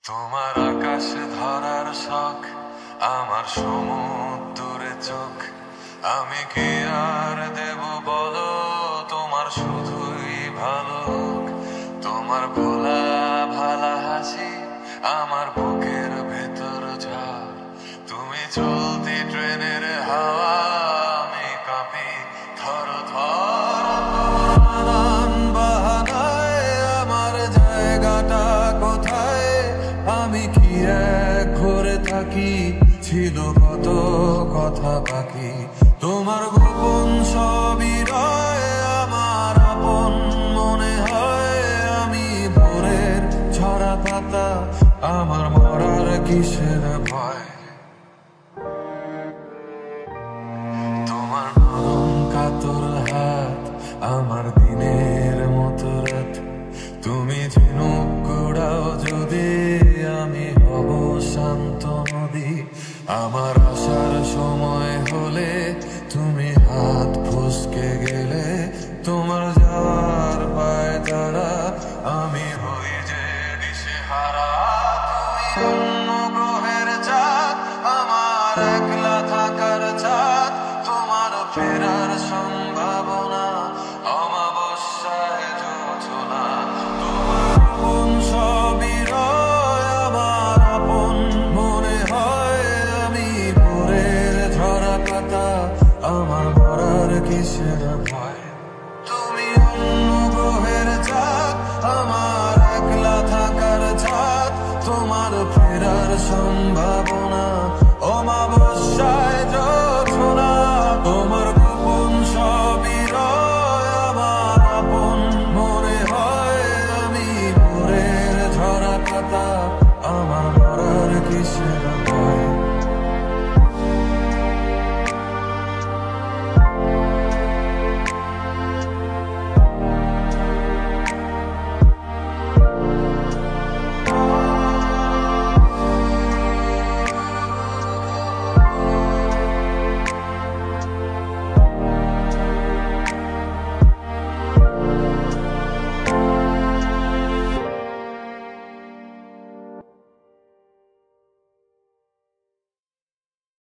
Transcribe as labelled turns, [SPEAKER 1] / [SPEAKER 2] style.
[SPEAKER 1] তোমার আকাশ ধরার শখ, আমার সমুদ্রে চোখ। আমি কি আর দেব বলো, তোমার শুধুই ভালো হোক। তোমার ভোলা ভালা হাসি আমার বুকের ভেতর ঝড়। তুমি চলতি ট্রেনের হাওয়া, আমি কাঁপি থর থর। নানান বাহানায় আমার জায়গাটা কোথায়, আমি কি এক ঘরে থাকি, ছিল কত কথা বাকি। তোমার গোপন সবই রয় আমার আপন মনে হয়। আমি ভোরের ঝরা পাতা, আমার মরার কিসের ভয়। তোমার নরম কাতর হাত আমার দিনের মতো রাত। তুমি ঝিনুক কুড়াও যদি, আমি হব শান্ত নদী। আমার আসার সময় হলে তুমি হাত ফসকে গেলে, তোমার যাওয়ার পায় তারা, আমি হই যে দিশেহারা। তুমি অন্য গ্রহের চাঁদ, আমার একলা থাকার চাঁদ। তোমার ফেরার সম্ভাবনা অমাবস্যায় যোজনা। তোমার আপন সবই রয় আমার আপন মনে হয়। আমি ভোরের ঝরা পাতা, আমার মরার কিসের ভয়। তুমি অন্য গ্রহের চাঁদ, আমার একলা থাকার চাঁদ। তোমার ফেরার সম্ভাবনা